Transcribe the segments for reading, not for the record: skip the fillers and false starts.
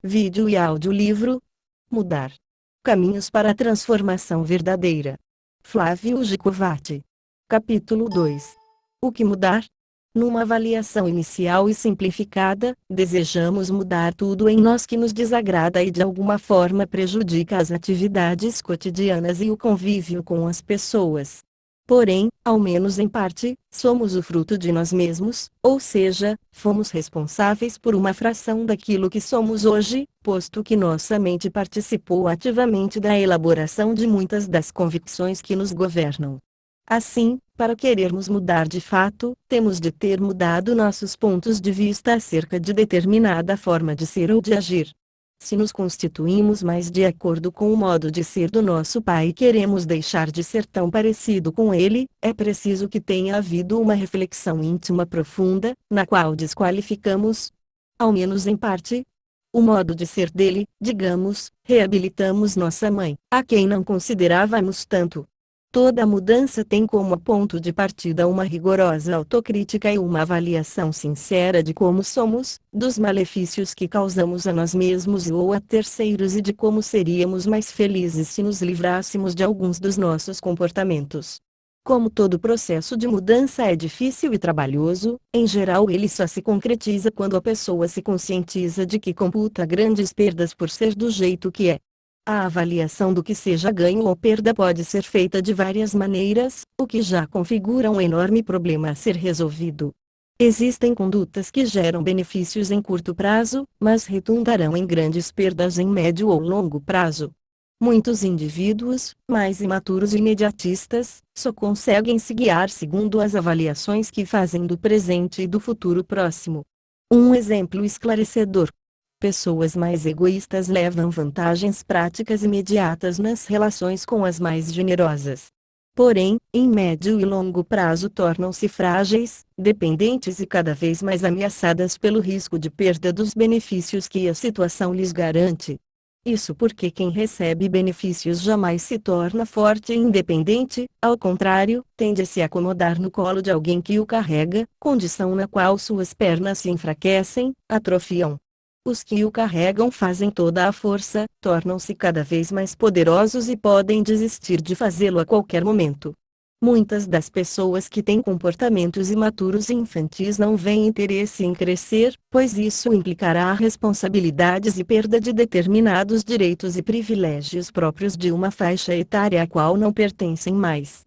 Vídeo e audiolivro. Mudar. Caminhos para a transformação verdadeira. Flávio Gicovati. Capítulo 2. O que mudar? Numa avaliação inicial e simplificada, desejamos mudar tudo em nós que nos desagrada e de alguma forma prejudica as atividades cotidianas e o convívio com as pessoas. Porém, ao menos em parte, somos o fruto de nós mesmos, ou seja, fomos responsáveis por uma fração daquilo que somos hoje, posto que nossa mente participou ativamente da elaboração de muitas das convicções que nos governam. Assim, para querermos mudar de fato, temos de ter mudado nossos pontos de vista acerca de determinada forma de ser ou de agir. Se nos constituímos mais de acordo com o modo de ser do nosso Pai e queremos deixar de ser tão parecido com ele, é preciso que tenha havido uma reflexão íntima profunda, na qual desqualificamos, ao menos em parte, o modo de ser dele, digamos, reabilitamos nossa mãe, a quem não considerávamos tanto. Toda mudança tem como ponto de partida uma rigorosa autocrítica e uma avaliação sincera de como somos, dos malefícios que causamos a nós mesmos ou a terceiros e de como seríamos mais felizes se nos livrássemos de alguns dos nossos comportamentos. Como todo processo de mudança é difícil e trabalhoso, em geral ele só se concretiza quando a pessoa se conscientiza de que computa grandes perdas por ser do jeito que é. A avaliação do que seja ganho ou perda pode ser feita de várias maneiras, o que já configura um enorme problema a ser resolvido. Existem condutas que geram benefícios em curto prazo, mas redundarão em grandes perdas em médio ou longo prazo. Muitos indivíduos, mais imaturos e imediatistas, só conseguem se guiar segundo as avaliações que fazem do presente e do futuro próximo. Um exemplo esclarecedor. Pessoas mais egoístas levam vantagens práticas imediatas nas relações com as mais generosas. Porém, em médio e longo prazo tornam-se frágeis, dependentes e cada vez mais ameaçadas pelo risco de perda dos benefícios que a situação lhes garante. Isso porque quem recebe benefícios jamais se torna forte e independente, ao contrário, tende a se acomodar no colo de alguém que o carrega, condição na qual suas pernas se enfraquecem, atrofiam. Os que o carregam fazem toda a força, tornam-se cada vez mais poderosos e podem desistir de fazê-lo a qualquer momento. Muitas das pessoas que têm comportamentos imaturos e infantis não veem interesse em crescer, pois isso implicará responsabilidades e perda de determinados direitos e privilégios próprios de uma faixa etária à qual não pertencem mais.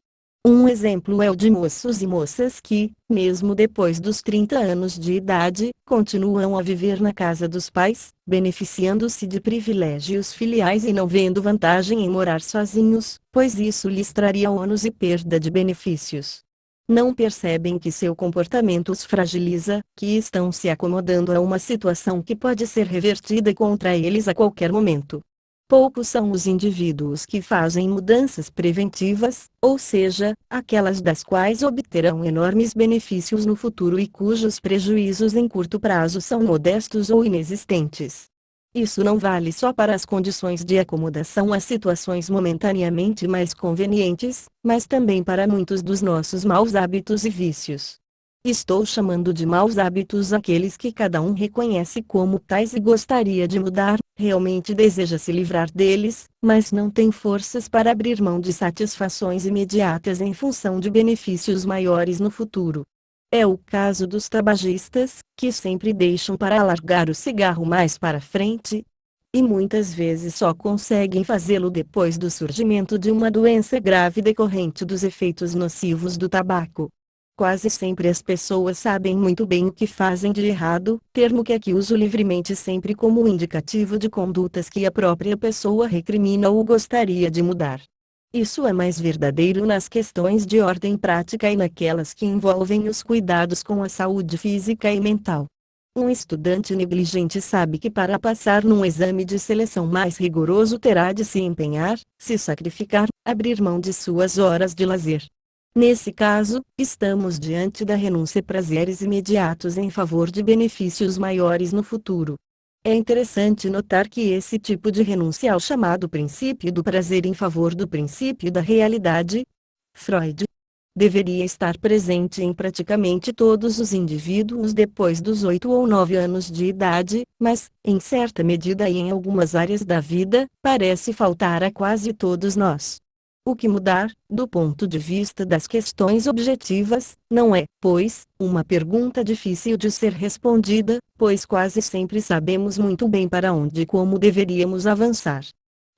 Um exemplo é o de moços e moças que, mesmo depois dos 30 anos de idade, continuam a viver na casa dos pais, beneficiando-se de privilégios filiais e não vendo vantagem em morar sozinhos, pois isso lhes traria ônus e perda de benefícios. Não percebem que seu comportamento os fragiliza, que estão se acomodando a uma situação que pode ser revertida contra eles a qualquer momento. Poucos são os indivíduos que fazem mudanças preventivas, ou seja, aquelas das quais obterão enormes benefícios no futuro e cujos prejuízos em curto prazo são modestos ou inexistentes. Isso não vale só para as condições de acomodação a situações momentaneamente mais convenientes, mas também para muitos dos nossos maus hábitos e vícios. Estou chamando de maus hábitos aqueles que cada um reconhece como tais e gostaria de mudar, realmente deseja se livrar deles, mas não tem forças para abrir mão de satisfações imediatas em função de benefícios maiores no futuro. É o caso dos tabagistas, que sempre deixam para alargar o cigarro mais para frente, e muitas vezes só conseguem fazê-lo depois do surgimento de uma doença grave decorrente dos efeitos nocivos do tabaco. Quase sempre as pessoas sabem muito bem o que fazem de errado, termo que aqui uso livremente sempre como indicativo de condutas que a própria pessoa recrimina ou gostaria de mudar. Isso é mais verdadeiro nas questões de ordem prática e naquelas que envolvem os cuidados com a saúde física e mental. Um estudante negligente sabe que para passar num exame de seleção mais rigoroso terá de se empenhar, se sacrificar, abrir mão de suas horas de lazer. Nesse caso, estamos diante da renúncia a prazeres imediatos em favor de benefícios maiores no futuro. É interessante notar que esse tipo de renúncia ao chamado princípio do prazer em favor do princípio da realidade, Freud deveria estar presente em praticamente todos os indivíduos depois dos 8 ou 9 anos de idade, mas, em certa medida e em algumas áreas da vida, parece faltar a quase todos nós. O que mudar, do ponto de vista das questões objetivas, não é, pois, uma pergunta difícil de ser respondida, pois quase sempre sabemos muito bem para onde e como deveríamos avançar.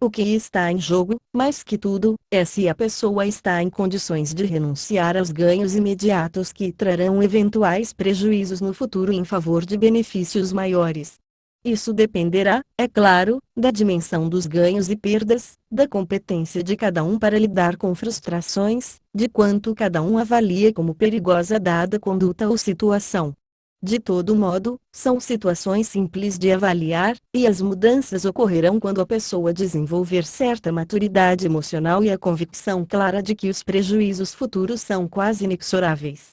O que está em jogo, mais que tudo, é se a pessoa está em condições de renunciar aos ganhos imediatos que trarão eventuais prejuízos no futuro em favor de benefícios maiores. Isso dependerá, é claro, da dimensão dos ganhos e perdas, da competência de cada um para lidar com frustrações, de quanto cada um avalia como perigosa dada conduta ou situação. De todo modo, são situações simples de avaliar, e as mudanças ocorrerão quando a pessoa desenvolver certa maturidade emocional e a convicção clara de que os prejuízos futuros são quase inexoráveis.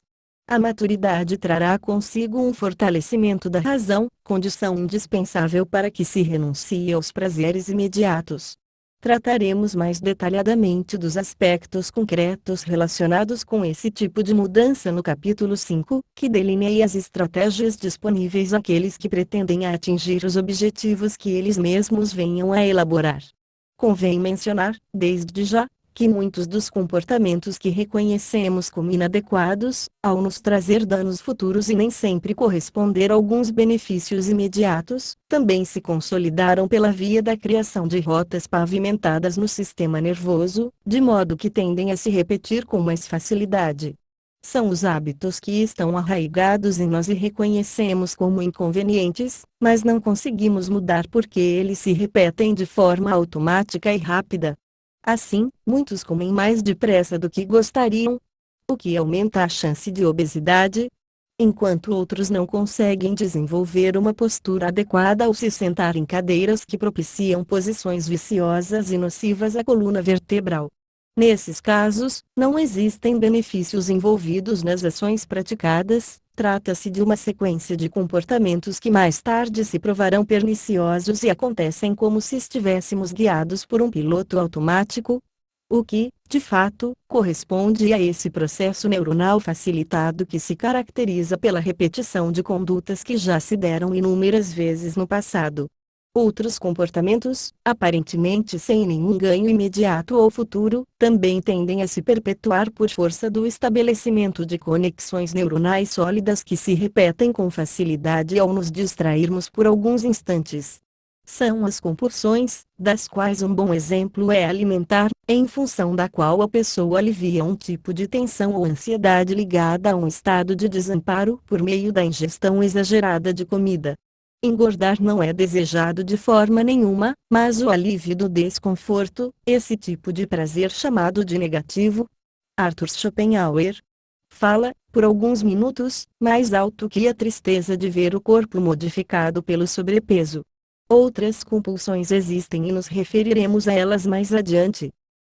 A maturidade trará consigo um fortalecimento da razão, condição indispensável para que se renuncie aos prazeres imediatos. Trataremos mais detalhadamente dos aspectos concretos relacionados com esse tipo de mudança no capítulo 5, que delineia as estratégias disponíveis àqueles que pretendem atingir os objetivos que eles mesmos venham a elaborar. Convém mencionar, desde já, que muitos dos comportamentos que reconhecemos como inadequados, ao nos trazer danos futuros e nem sempre corresponder a alguns benefícios imediatos, também se consolidaram pela via da criação de rotas pavimentadas no sistema nervoso, de modo que tendem a se repetir com mais facilidade. São os hábitos que estão arraigados em nós e reconhecemos como inconvenientes, mas não conseguimos mudar porque eles se repetem de forma automática e rápida. Assim, muitos comem mais depressa do que gostariam, o que aumenta a chance de obesidade, enquanto outros não conseguem desenvolver uma postura adequada ou se sentar em cadeiras que propiciam posições viciosas e nocivas à coluna vertebral. Nesses casos, não existem benefícios envolvidos nas ações praticadas, trata-se de uma sequência de comportamentos que mais tarde se provarão perniciosos e acontecem como se estivéssemos guiados por um piloto automático, o que, de fato, corresponde a esse processo neuronal facilitado que se caracteriza pela repetição de condutas que já se deram inúmeras vezes no passado. Outros comportamentos, aparentemente sem nenhum ganho imediato ou futuro, também tendem a se perpetuar por força do estabelecimento de conexões neuronais sólidas que se repetem com facilidade ao nos distrairmos por alguns instantes. São as compulsões, das quais um bom exemplo é alimentar, em função da qual a pessoa alivia um tipo de tensão ou ansiedade ligada a um estado de desamparo por meio da ingestão exagerada de comida. Engordar não é desejado de forma nenhuma, mas o alívio do desconforto, esse tipo de prazer chamado de negativo. Arthur Schopenhauer fala, por alguns minutos, mais alto que a tristeza de ver o corpo modificado pelo sobrepeso. Outras compulsões existem e nos referiremos a elas mais adiante.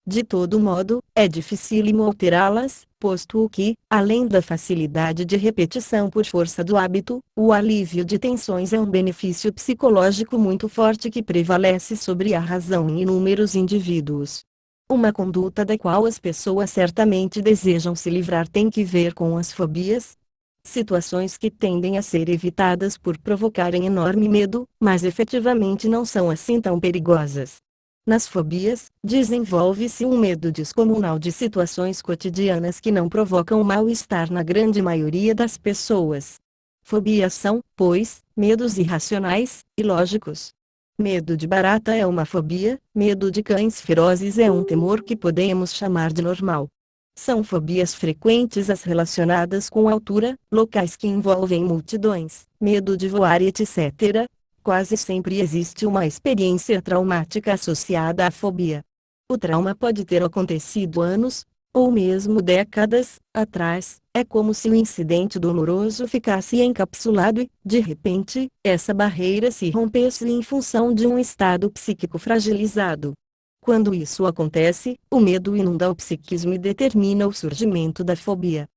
De todo modo, é dificílimo alterá-las, posto que, além da facilidade de repetição por força do hábito, o alívio de tensões é um benefício psicológico muito forte que prevalece sobre a razão em inúmeros indivíduos. Uma conduta da qual as pessoas certamente desejam se livrar tem que ver com as fobias. Situações que tendem a ser evitadas por provocarem enorme medo, mas efetivamente não são assim tão perigosas. Nas fobias, desenvolve-se um medo descomunal de situações cotidianas que não provocam mal-estar na grande maioria das pessoas. Fobias são, pois, medos irracionais, ilógicos. Medo de barata é uma fobia, medo de cães ferozes é um temor que podemos chamar de normal. São fobias frequentes as relacionadas com altura, locais que envolvem multidões, medo de voar e etc. Quase sempre existe uma experiência traumática associada à fobia. O trauma pode ter acontecido anos, ou mesmo décadas, atrás. É como se o incidente doloroso ficasse encapsulado e, de repente, essa barreira se rompesse em função de um estado psíquico fragilizado. Quando isso acontece, o medo inunda o psiquismo e determina o surgimento da fobia.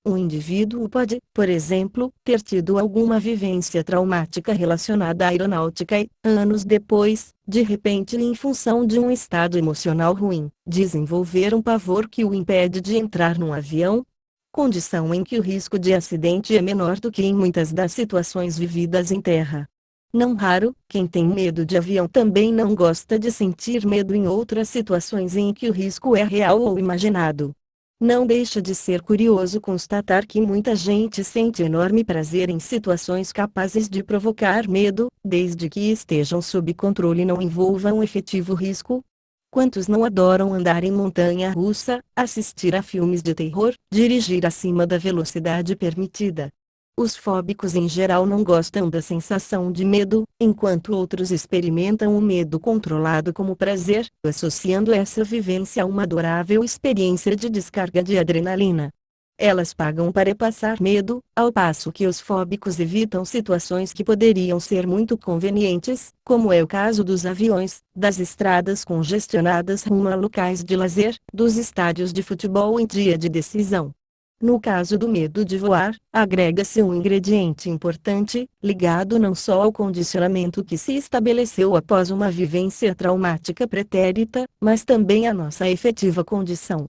Um indivíduo pode, por exemplo, ter tido alguma vivência traumática relacionada à aeronáutica e, anos depois, de repente em função de um estado emocional ruim, desenvolver um pavor que o impede de entrar num avião. condição em que o risco de acidente é menor do que em muitas das situações vividas em terra. Não raro, quem tem medo de avião também não gosta de sentir medo em outras situações em que o risco é real ou imaginado. Não deixa de ser curioso constatar que muita gente sente enorme prazer em situações capazes de provocar medo, desde que estejam sob controle e não envolvam efetivo risco. Quantos não adoram andar em montanha-russa, assistir a filmes de terror, dirigir acima da velocidade permitida? Os fóbicos em geral não gostam da sensação de medo, enquanto outros experimentam o medo controlado como prazer, associando essa vivência a uma adorável experiência de descarga de adrenalina. Elas pagam para passar medo, ao passo que os fóbicos evitam situações que poderiam ser muito convenientes, como é o caso dos aviões, das estradas congestionadas rumo a locais de lazer, dos estádios de futebol em dia de decisão. No caso do medo de voar, agrega-se um ingrediente importante, ligado não só ao condicionamento que se estabeleceu após uma vivência traumática pretérita, mas também à nossa efetiva condição.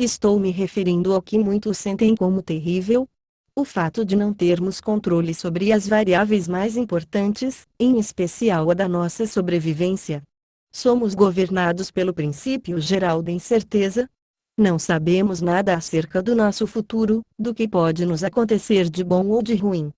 Estou me referindo ao que muitos sentem como terrível: o fato de não termos controle sobre as variáveis mais importantes, em especial a da nossa sobrevivência. Somos governados pelo princípio geral da incerteza. Não sabemos nada acerca do nosso futuro, do que pode nos acontecer de bom ou de ruim.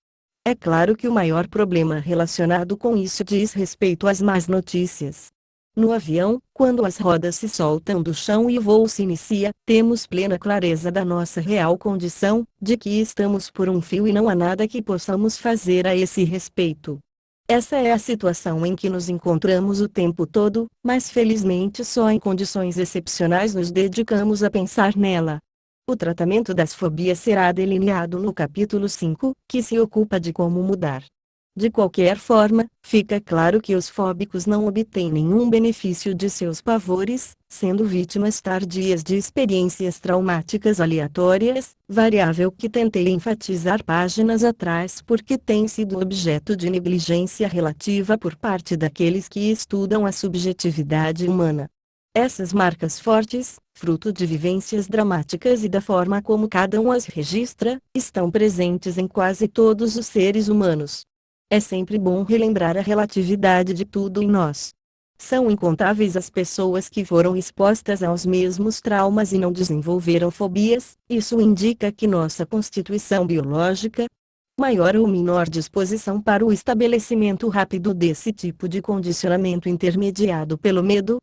É claro que o maior problema relacionado com isso diz respeito às más notícias. No avião, quando as rodas se soltam do chão e o voo se inicia, temos plena clareza da nossa real condição, de que estamos por um fio e não há nada que possamos fazer a esse respeito. Essa é a situação em que nos encontramos o tempo todo, mas felizmente só em condições excepcionais nos dedicamos a pensar nela. O tratamento das fobias será delineado no capítulo 5, que se ocupa de como mudar. De qualquer forma, fica claro que os fóbicos não obtêm nenhum benefício de seus pavores, sendo vítimas tardias de experiências traumáticas aleatórias, variável que tentei enfatizar páginas atrás porque tem sido objeto de negligência relativa por parte daqueles que estudam a subjetividade humana. Essas marcas fortes, fruto de vivências dramáticas e da forma como cada um as registra, estão presentes em quase todos os seres humanos. É sempre bom relembrar a relatividade de tudo em nós. São incontáveis as pessoas que foram expostas aos mesmos traumas e não desenvolveram fobias. Isso indica que nossa constituição biológica, maior ou menor disposição para o estabelecimento rápido desse tipo de condicionamento intermediado pelo medo,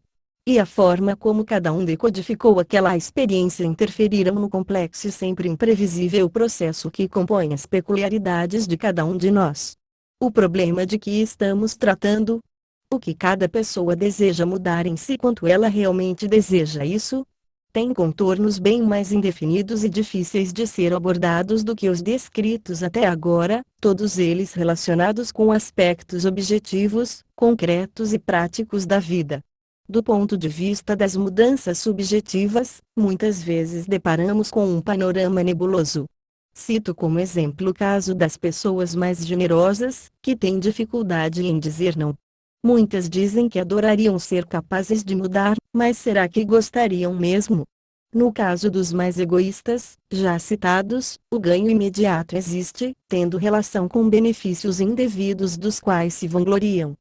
e a forma como cada um decodificou aquela experiência interferiram no complexo e sempre imprevisível processo que compõe as peculiaridades de cada um de nós. O problema de que estamos tratando? O que cada pessoa deseja mudar em si, quanto ela realmente deseja isso? Tem contornos bem mais indefinidos e difíceis de ser abordados do que os descritos até agora, todos eles relacionados com aspectos objetivos, concretos e práticos da vida. Do ponto de vista das mudanças subjetivas, muitas vezes deparamos com um panorama nebuloso. Cito como exemplo o caso das pessoas mais generosas, que têm dificuldade em dizer não. Muitas dizem que adorariam ser capazes de mudar, mas será que gostariam mesmo? No caso dos mais egoístas, já citados, o ganho imediato existe, tendo relação com benefícios indevidos dos quais se vangloriam.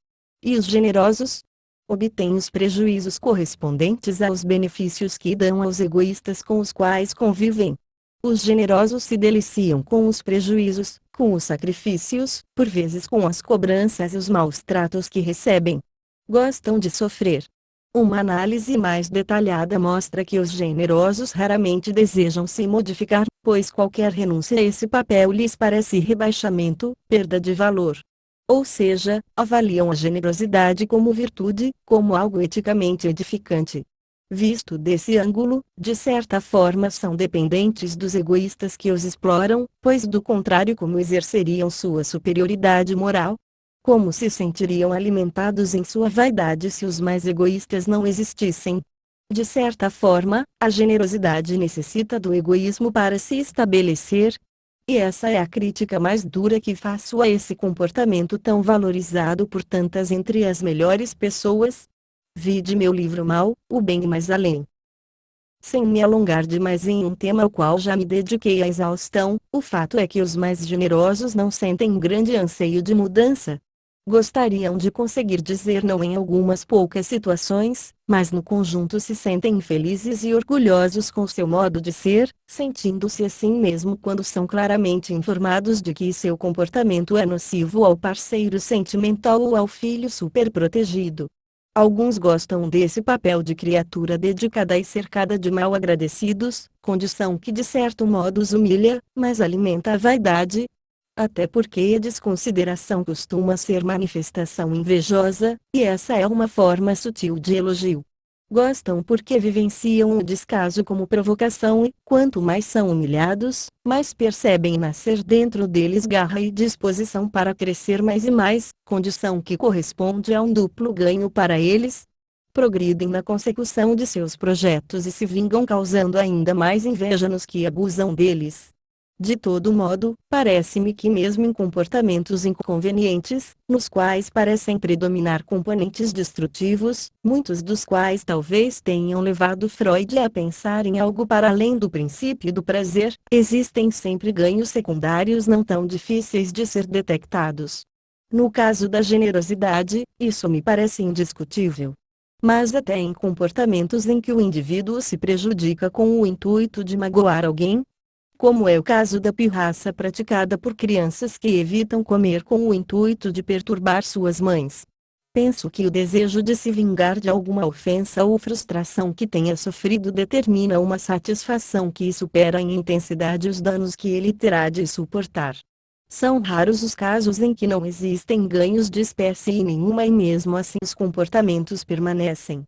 E os generosos? Obtêm os prejuízos correspondentes aos benefícios que dão aos egoístas com os quais convivem. Os generosos se deliciam com os prejuízos, com os sacrifícios, por vezes com as cobranças e os maus tratos que recebem. Gostam de sofrer. Uma análise mais detalhada mostra que os generosos raramente desejam se modificar, pois qualquer renúncia a esse papel lhes parece rebaixamento, perda de valor. Ou seja, avaliam a generosidade como virtude, como algo eticamente edificante. Visto desse ângulo, de certa forma são dependentes dos egoístas que os exploram, pois do contrário como exerceriam sua superioridade moral? Como se sentiriam alimentados em sua vaidade se os mais egoístas não existissem? De certa forma, a generosidade necessita do egoísmo para se estabelecer. E essa é a crítica mais dura que faço a esse comportamento tão valorizado por tantas entre as melhores pessoas. Vide meu livro Mal, o Bem e Mais Além. Sem me alongar demais em um tema ao qual já me dediquei à exaustão, o fato é que os mais generosos não sentem grande anseio de mudança. Gostariam de conseguir dizer não em algumas poucas situações, mas no conjunto se sentem infelizes e orgulhosos com seu modo de ser, sentindo-se assim mesmo quando são claramente informados de que seu comportamento é nocivo ao parceiro sentimental ou ao filho superprotegido. Alguns gostam desse papel de criatura dedicada e cercada de mal-agradecidos, condição que de certo modo os humilha, mas alimenta a vaidade. Até porque a desconsideração costuma ser manifestação invejosa, e essa é uma forma sutil de elogio. Gostam porque vivenciam o descaso como provocação e, quanto mais são humilhados, mais percebem nascer dentro deles garra e disposição para crescer mais e mais, condição que corresponde a um duplo ganho para eles. Progridem na consecução de seus projetos e se vingam causando ainda mais inveja nos que abusam deles. De todo modo, parece-me que mesmo em comportamentos inconvenientes, nos quais parecem predominar componentes destrutivos, muitos dos quais talvez tenham levado Freud a pensar em algo para além do princípio do prazer, existem sempre ganhos secundários não tão difíceis de ser detectados. No caso da generosidade, isso me parece indiscutível. Mas até em comportamentos em que o indivíduo se prejudica com o intuito de magoar alguém, como é o caso da pirraça praticada por crianças que evitam comer com o intuito de perturbar suas mães. Penso que o desejo de se vingar de alguma ofensa ou frustração que tenha sofrido determina uma satisfação que supera em intensidade os danos que ele terá de suportar. São raros os casos em que não existem ganhos de espécie nenhuma e mesmo assim os comportamentos permanecem.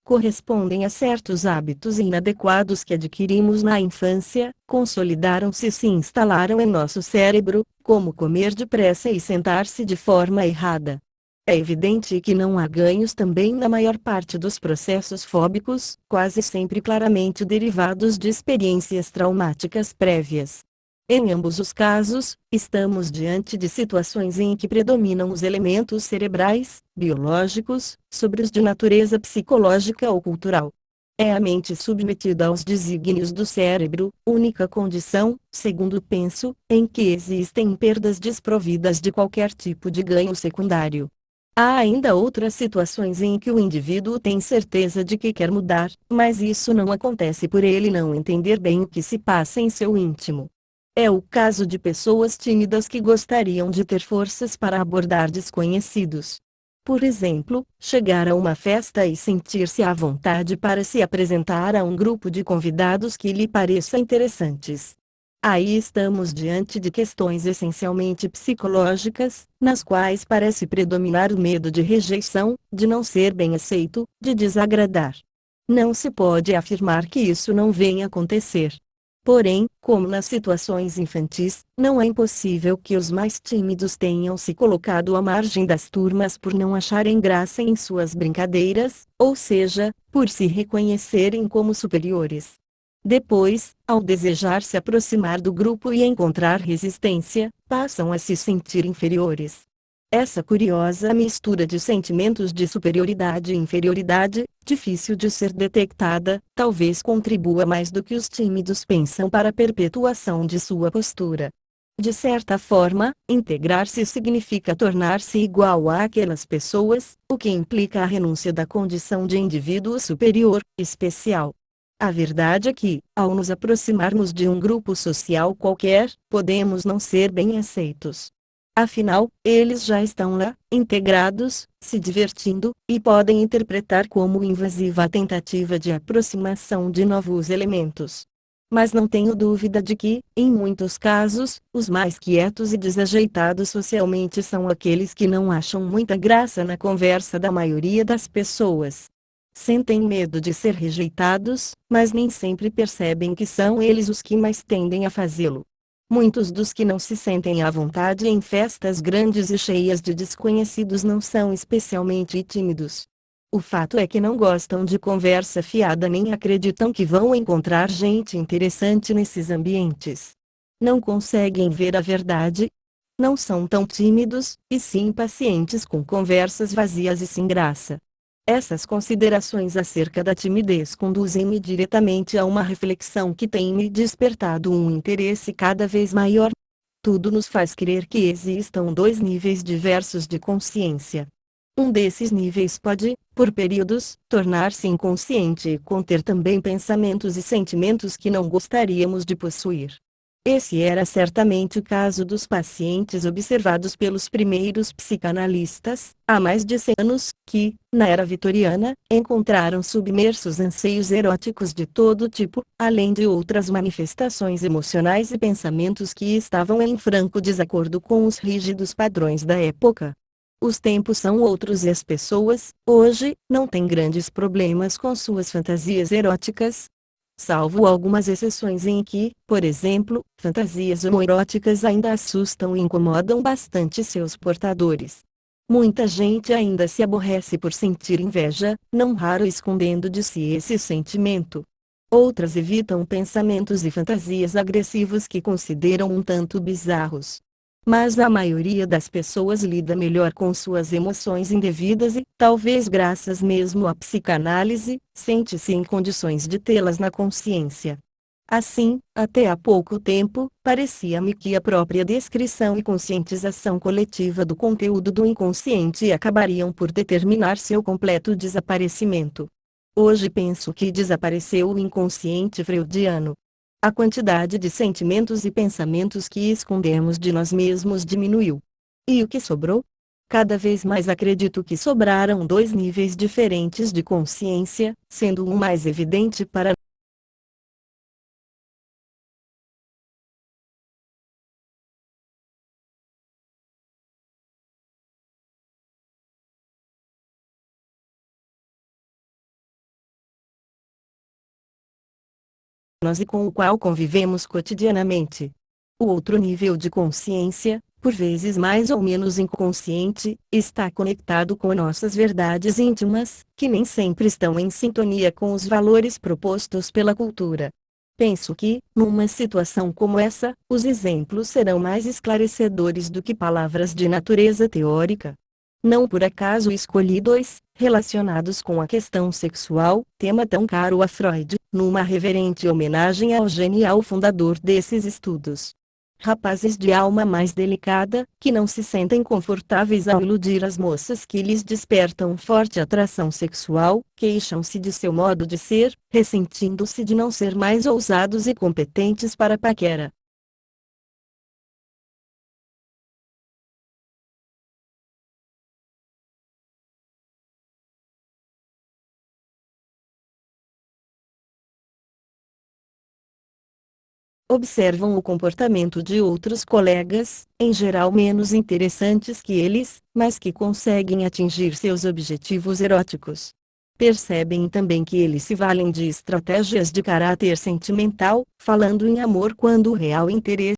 Correspondem a certos hábitos inadequados que adquirimos na infância, consolidaram-se e se instalaram em nosso cérebro, como comer depressa e sentar-se de forma errada. É evidente que não há ganhos também na maior parte dos processos fóbicos, quase sempre claramente derivados de experiências traumáticas prévias. Em ambos os casos, estamos diante de situações em que predominam os elementos cerebrais, biológicos, sobre os de natureza psicológica ou cultural. É a mente submetida aos desígnios do cérebro, única condição, segundo penso, em que existem perdas desprovidas de qualquer tipo de ganho secundário. Há ainda outras situações em que o indivíduo tem certeza de que quer mudar, mas isso não acontece por ele não entender bem o que se passa em seu íntimo. É o caso de pessoas tímidas que gostariam de ter forças para abordar desconhecidos. Por exemplo, chegar a uma festa e sentir-se à vontade para se apresentar a um grupo de convidados que lhe pareça interessantes. Aí estamos diante de questões essencialmente psicológicas, nas quais parece predominar o medo de rejeição, de não ser bem aceito, de desagradar. Não se pode afirmar que isso não venha acontecer. Porém, como nas situações infantis, não é impossível que os mais tímidos tenham se colocado à margem das turmas por não acharem graça em suas brincadeiras, ou seja, por se reconhecerem como superiores. Depois, ao desejar se aproximar do grupo e encontrar resistência, passam a se sentir inferiores. Essa curiosa mistura de sentimentos de superioridade e inferioridade, difícil de ser detectada, talvez contribua mais do que os tímidos pensam para a perpetuação de sua postura. De certa forma, integrar-se significa tornar-se igual àquelas pessoas, o que implica a renúncia da condição de indivíduo superior, especial. A verdade é que, ao nos aproximarmos de um grupo social qualquer, podemos não ser bem aceitos. Afinal, eles já estão lá, integrados, se divertindo, e podem interpretar como invasiva a tentativa de aproximação de novos elementos. Mas não tenho dúvida de que, em muitos casos, os mais quietos e desajeitados socialmente são aqueles que não acham muita graça na conversa da maioria das pessoas. Sentem medo de ser rejeitados, mas nem sempre percebem que são eles os que mais tendem a fazê-lo. Muitos dos que não se sentem à vontade em festas grandes e cheias de desconhecidos não são especialmente tímidos. O fato é que não gostam de conversa fiada nem acreditam que vão encontrar gente interessante nesses ambientes. Não conseguem ver a verdade. Não são tão tímidos, e sim pacientes com conversas vazias e sem graça. Essas considerações acerca da timidez conduzem-me diretamente a uma reflexão que tem me despertado um interesse cada vez maior. Tudo nos faz crer que existam dois níveis diversos de consciência. Um desses níveis pode, por períodos, tornar-se inconsciente e conter também pensamentos e sentimentos que não gostaríamos de possuir. Esse era certamente o caso dos pacientes observados pelos primeiros psicanalistas, há mais de 100 anos, que, na era vitoriana, encontraram submersos anseios eróticos de todo tipo, além de outras manifestações emocionais e pensamentos que estavam em franco desacordo com os rígidos padrões da época. Os tempos são outros e as pessoas, hoje, não têm grandes problemas com suas fantasias eróticas, salvo algumas exceções em que, por exemplo, fantasias homoeróticas ainda assustam e incomodam bastante seus portadores. Muita gente ainda se aborrece por sentir inveja, não raro escondendo de si esse sentimento. Outras evitam pensamentos e fantasias agressivos que consideram um tanto bizarros. Mas a maioria das pessoas lida melhor com suas emoções indevidas e, talvez graças mesmo à psicanálise, sente-se em condições de tê-las na consciência. Assim, até há pouco tempo, parecia-me que a própria descrição e conscientização coletiva do conteúdo do inconsciente acabariam por determinar seu completo desaparecimento. Hoje penso que desapareceu o inconsciente freudiano. A quantidade de sentimentos e pensamentos que escondemos de nós mesmos diminuiu. E o que sobrou? Cada vez mais acredito que sobraram dois níveis diferentes de consciência, sendo um mais evidente para nós e com o qual convivemos cotidianamente. O outro nível de consciência, por vezes mais ou menos inconsciente, está conectado com nossas verdades íntimas, que nem sempre estão em sintonia com os valores propostos pela cultura. Penso que, numa situação como essa, os exemplos serão mais esclarecedores do que palavras de natureza teórica. Não por acaso escolhi dois, relacionados com a questão sexual, tema tão caro a Freud, numa reverente homenagem ao genial fundador desses estudos. Rapazes de alma mais delicada, que não se sentem confortáveis ao iludir as moças que lhes despertam forte atração sexual, queixam-se de seu modo de ser, ressentindo-se de não ser mais ousados e competentes para a paquera. Observam o comportamento de outros colegas, em geral menos interessantes que eles, mas que conseguem atingir seus objetivos eróticos. Percebem também que eles se valem de estratégias de caráter sentimental, falando em amor quando o real interesse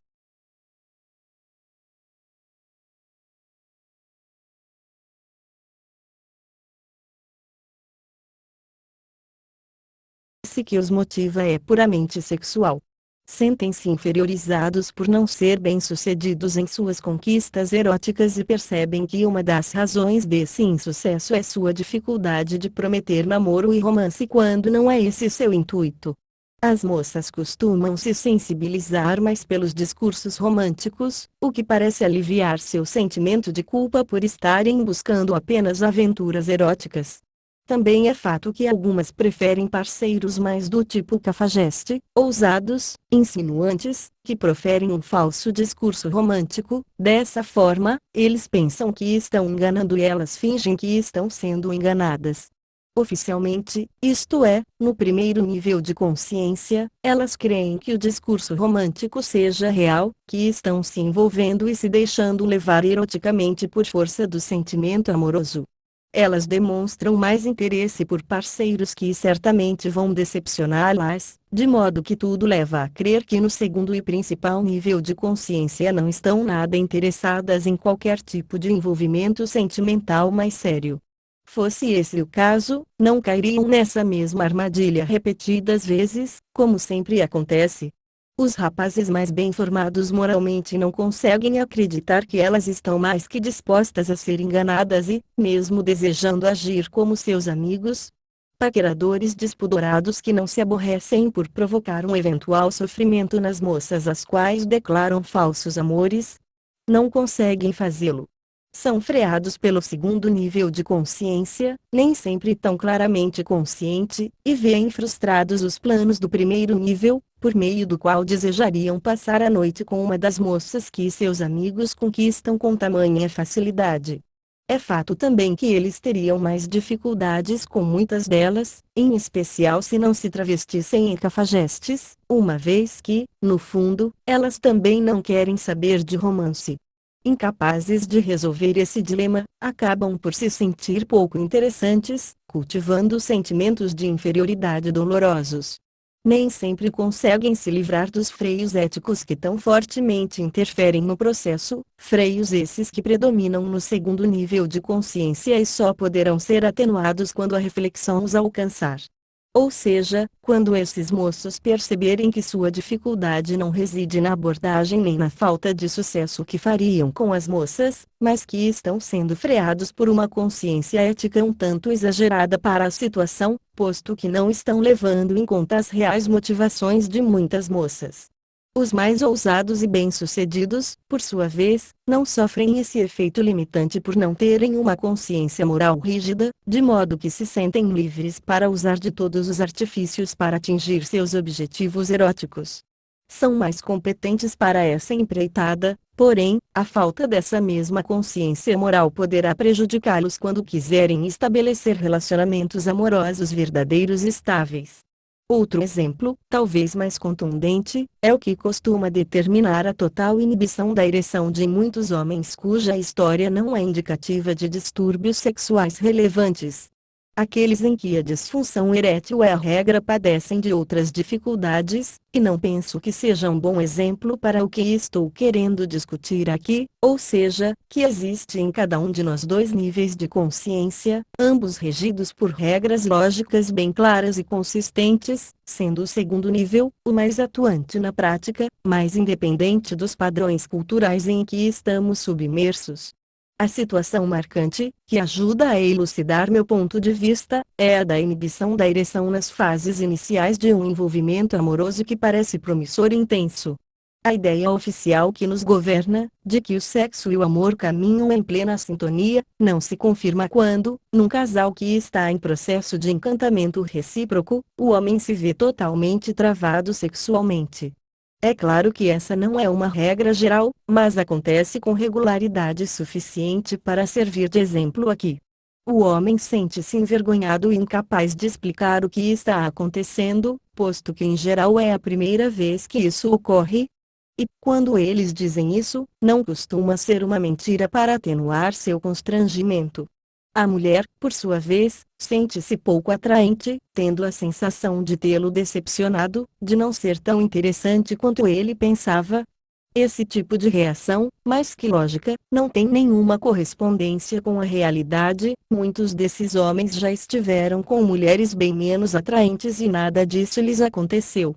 que os motiva é puramente sexual. Sentem-se inferiorizados por não ser bem-sucedidos em suas conquistas eróticas e percebem que uma das razões desse insucesso é sua dificuldade de prometer namoro e romance quando não é esse seu intuito. As moças costumam se sensibilizar mais pelos discursos românticos, o que parece aliviar seu sentimento de culpa por estarem buscando apenas aventuras eróticas. Também é fato que algumas preferem parceiros mais do tipo cafajeste, ousados, insinuantes, que proferem um falso discurso romântico. Dessa forma, eles pensam que estão enganando e elas fingem que estão sendo enganadas. Oficialmente, isto é, no primeiro nível de consciência, elas creem que o discurso romântico seja real, que estão se envolvendo e se deixando levar eroticamente por força do sentimento amoroso. Elas demonstram mais interesse por parceiros que certamente vão decepcioná-las, de modo que tudo leva a crer que no segundo e principal nível de consciência não estão nada interessadas em qualquer tipo de envolvimento sentimental mais sério. Fosse esse o caso, não cairiam nessa mesma armadilha repetidas vezes, como sempre acontece. Os rapazes mais bem formados moralmente não conseguem acreditar que elas estão mais que dispostas a ser enganadas e, mesmo desejando agir como seus amigos, paqueradores despudorados que não se aborrecem por provocar um eventual sofrimento nas moças às quais declaram falsos amores, não conseguem fazê-lo. São freados pelo segundo nível de consciência, nem sempre tão claramente consciente, e veem frustrados os planos do primeiro nível, por meio do qual desejariam passar a noite com uma das moças que seus amigos conquistam com tamanha facilidade. É fato também que eles teriam mais dificuldades com muitas delas, em especial se não se travestissem em cafajestes, uma vez que, no fundo, elas também não querem saber de romance. Incapazes de resolver esse dilema, acabam por se sentir pouco interessantes, cultivando sentimentos de inferioridade dolorosos. Nem sempre conseguem se livrar dos freios éticos que tão fortemente interferem no processo, freios esses que predominam no segundo nível de consciência e só poderão ser atenuados quando a reflexão os alcançar. Ou seja, quando esses moços perceberem que sua dificuldade não reside na abordagem nem na falta de sucesso que fariam com as moças, mas que estão sendo freados por uma consciência ética um tanto exagerada para a situação, posto que não estão levando em conta as reais motivações de muitas moças. Os mais ousados e bem-sucedidos, por sua vez, não sofrem esse efeito limitante por não terem uma consciência moral rígida, de modo que se sentem livres para usar de todos os artifícios para atingir seus objetivos eróticos. São mais competentes para essa empreitada, porém, a falta dessa mesma consciência moral poderá prejudicá-los quando quiserem estabelecer relacionamentos amorosos verdadeiros e estáveis. Outro exemplo, talvez mais contundente, é o que costuma determinar a total inibição da ereção de muitos homens cuja história não é indicativa de distúrbios sexuais relevantes. Aqueles em que a disfunção erétil é a regra padecem de outras dificuldades, e não penso que seja um bom exemplo para o que estou querendo discutir aqui, ou seja, que existe em cada um de nós dois níveis de consciência, ambos regidos por regras lógicas bem claras e consistentes, sendo o segundo nível, o mais atuante na prática, mais independente dos padrões culturais em que estamos submersos. A situação marcante, que ajuda a elucidar meu ponto de vista, é a da inibição da ereção nas fases iniciais de um envolvimento amoroso que parece promissor e intenso. A ideia oficial que nos governa, de que o sexo e o amor caminham em plena sintonia, não se confirma quando, num casal que está em processo de encantamento recíproco, o homem se vê totalmente travado sexualmente. É claro que essa não é uma regra geral, mas acontece com regularidade suficiente para servir de exemplo aqui. O homem sente-se envergonhado e incapaz de explicar o que está acontecendo, posto que em geral é a primeira vez que isso ocorre. E, quando eles dizem isso, não costuma ser uma mentira para atenuar seu constrangimento. A mulher, por sua vez, sente-se pouco atraente, tendo a sensação de tê-lo decepcionado, de não ser tão interessante quanto ele pensava. Esse tipo de reação, mais que lógica, não tem nenhuma correspondência com a realidade. Muitos desses homens já estiveram com mulheres bem menos atraentes e nada disso lhes aconteceu.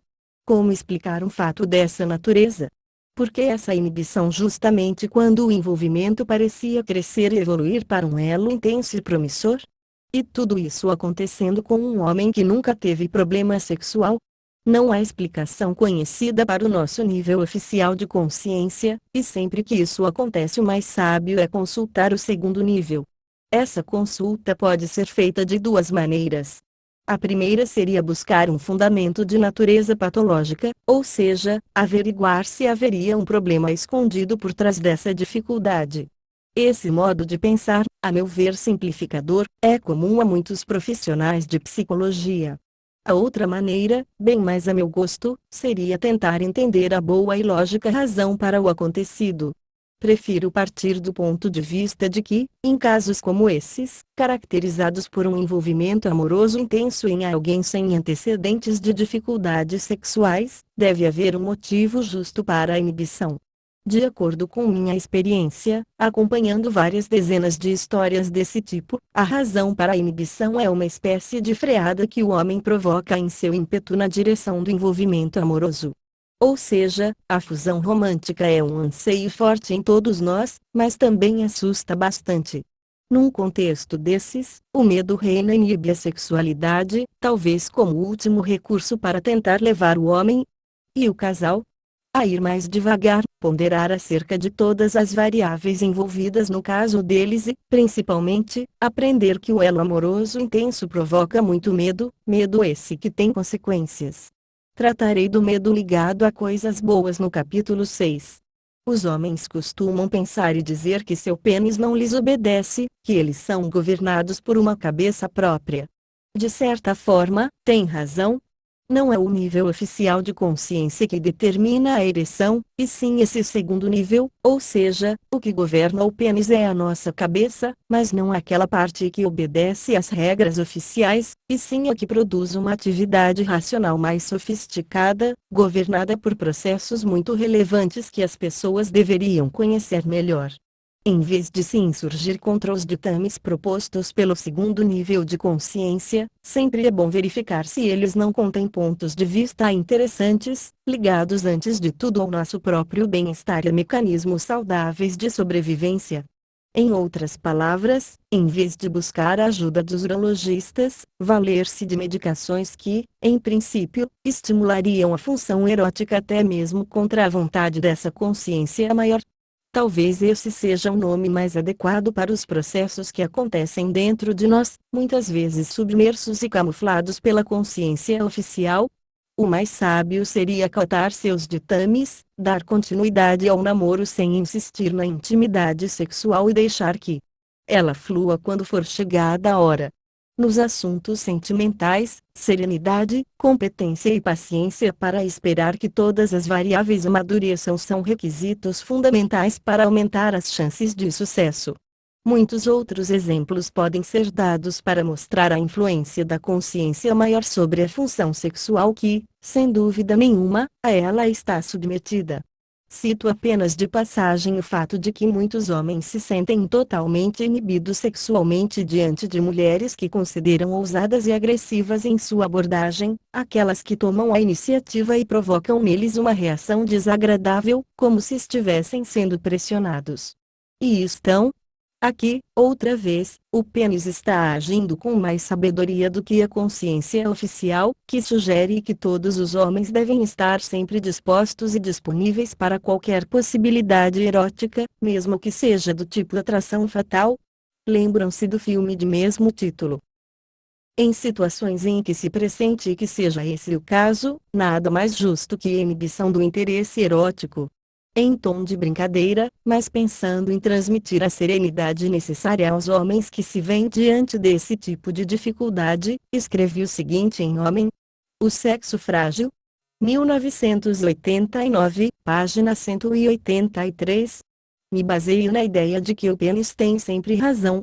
Como explicar um fato dessa natureza? Por que essa inibição justamente quando o envolvimento parecia crescer e evoluir para um elo intenso e promissor? E tudo isso acontecendo com um homem que nunca teve problema sexual? Não há explicação conhecida para o nosso nível oficial de consciência, e sempre que isso acontece o mais sábio é consultar o segundo nível. Essa consulta pode ser feita de duas maneiras. A primeira seria buscar um fundamento de natureza patológica, ou seja, averiguar se haveria um problema escondido por trás dessa dificuldade. Esse modo de pensar, a meu ver simplificador, é comum a muitos profissionais de psicologia. A outra maneira, bem mais a meu gosto, seria tentar entender a boa e lógica razão para o acontecido. Prefiro partir do ponto de vista de que, em casos como esses, caracterizados por um envolvimento amoroso intenso em alguém sem antecedentes de dificuldades sexuais, deve haver um motivo justo para a inibição. De acordo com minha experiência, acompanhando várias dezenas de histórias desse tipo, a razão para a inibição é uma espécie de freada que o homem provoca em seu ímpeto na direção do envolvimento amoroso. Ou seja, a fusão romântica é um anseio forte em todos nós, mas também assusta bastante. Num contexto desses, o medo reina e inibe a sexualidade, talvez como último recurso para tentar levar o homem e o casal a ir mais devagar, ponderar acerca de todas as variáveis envolvidas no caso deles e, principalmente, aprender que o elo amoroso intenso provoca muito medo, medo esse que tem consequências. Tratarei do medo ligado a coisas boas no capítulo 6. Os homens costumam pensar e dizer que seu pênis não lhes obedece, que eles são governados por uma cabeça própria. De certa forma, têm razão. Não é o nível oficial de consciência que determina a ereção, e sim esse segundo nível, ou seja, o que governa o pênis é a nossa cabeça, mas não aquela parte que obedece às regras oficiais, e sim a que produz uma atividade racional mais sofisticada, governada por processos muito relevantes que as pessoas deveriam conhecer melhor. Em vez de se insurgir contra os ditames propostos pelo segundo nível de consciência, sempre é bom verificar se eles não contêm pontos de vista interessantes, ligados antes de tudo ao nosso próprio bem-estar e a mecanismos saudáveis de sobrevivência. Em outras palavras, em vez de buscar a ajuda dos urologistas, valer-se de medicações que, em princípio, estimulariam a função erótica até mesmo contra a vontade dessa consciência maior. Talvez esse seja o nome mais adequado para os processos que acontecem dentro de nós, muitas vezes submersos e camuflados pela consciência oficial. O mais sábio seria acatar seus ditames, dar continuidade ao namoro sem insistir na intimidade sexual e deixar que ela flua quando for chegada a hora. Nos assuntos sentimentais, serenidade, competência e paciência para esperar que todas as variáveis amadureçam são requisitos fundamentais para aumentar as chances de sucesso. Muitos outros exemplos podem ser dados para mostrar a influência da consciência maior sobre a função sexual que, sem dúvida nenhuma, a ela está submetida. Cito apenas de passagem o fato de que muitos homens se sentem totalmente inibidos sexualmente diante de mulheres que consideram ousadas e agressivas em sua abordagem, aquelas que tomam a iniciativa e provocam neles uma reação desagradável, como se estivessem sendo pressionados. E estão, aqui, outra vez, o pênis está agindo com mais sabedoria do que a consciência oficial, que sugere que todos os homens devem estar sempre dispostos e disponíveis para qualquer possibilidade erótica, mesmo que seja do tipo atração fatal. Lembram-se do filme de mesmo título? Em situações em que se pressente que seja esse o caso, nada mais justo que a inibição do interesse erótico. Em tom de brincadeira, mas pensando em transmitir a serenidade necessária aos homens que se veem diante desse tipo de dificuldade, escrevi o seguinte em Homem: O Sexo Frágil. 1989, página 183. Me baseio na ideia de que o pênis tem sempre razão.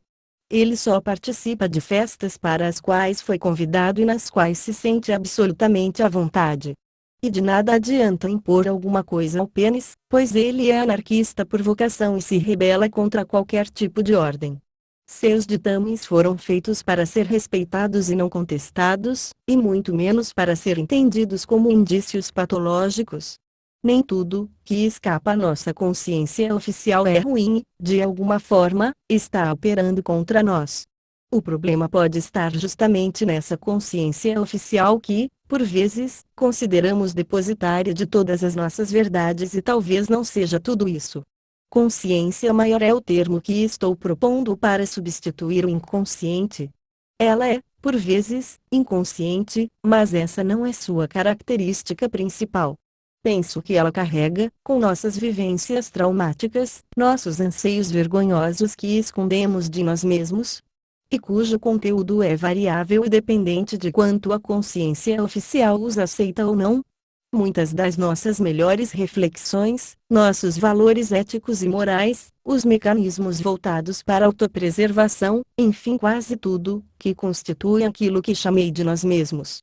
Ele só participa de festas para as quais foi convidado e nas quais se sente absolutamente à vontade. E de nada adianta impor alguma coisa ao pênis, pois ele é anarquista por vocação e se rebela contra qualquer tipo de ordem. Seus ditames foram feitos para ser respeitados e não contestados, e muito menos para ser entendidos como indícios patológicos. Nem tudo que escapa à nossa consciência oficial é ruim, de alguma forma, está operando contra nós. O problema pode estar justamente nessa consciência oficial que, por vezes, consideramos depositária de todas as nossas verdades e talvez não seja tudo isso. Consciência maior é o termo que estou propondo para substituir o inconsciente. Ela é, por vezes, inconsciente, mas essa não é sua característica principal. Penso que ela carrega, com nossas vivências traumáticas, nossos anseios vergonhosos que escondemos de nós mesmos, e cujo conteúdo é variável e dependente de quanto a consciência oficial os aceita ou não. Muitas das nossas melhores reflexões, nossos valores éticos e morais, os mecanismos voltados para a autopreservação, enfim, quase tudo, que constitui aquilo que chamei de nós mesmos.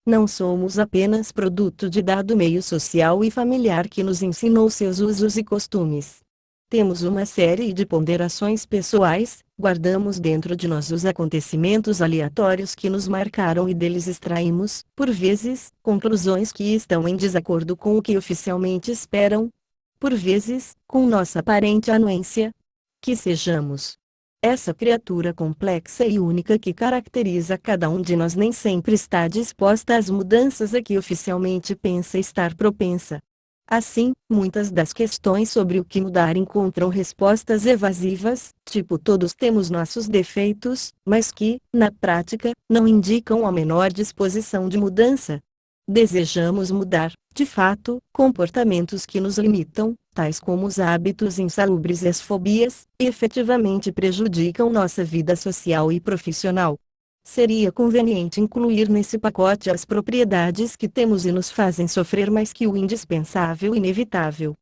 Não somos apenas produto de dado meio social e familiar que nos ensinou seus usos e costumes. Temos uma série de ponderações pessoais, guardamos dentro de nós os acontecimentos aleatórios que nos marcaram e deles extraímos, por vezes, conclusões que estão em desacordo com o que oficialmente esperam, por vezes, com nossa aparente anuência. Que sejamos essa criatura complexa e única que caracteriza cada um de nós nem sempre está disposta às mudanças a que oficialmente pensa estar propensa. Assim, muitas das questões sobre o que mudar encontram respostas evasivas, tipo todos temos nossos defeitos, mas que, na prática, não indicam a menor disposição de mudança. Desejamos mudar, de fato, comportamentos que nos limitam, tais como os hábitos insalubres e as fobias, e efetivamente prejudicam nossa vida social e profissional. Seria conveniente incluir nesse pacote as propriedades que temos e nos fazem sofrer mais que o indispensável e inevitável.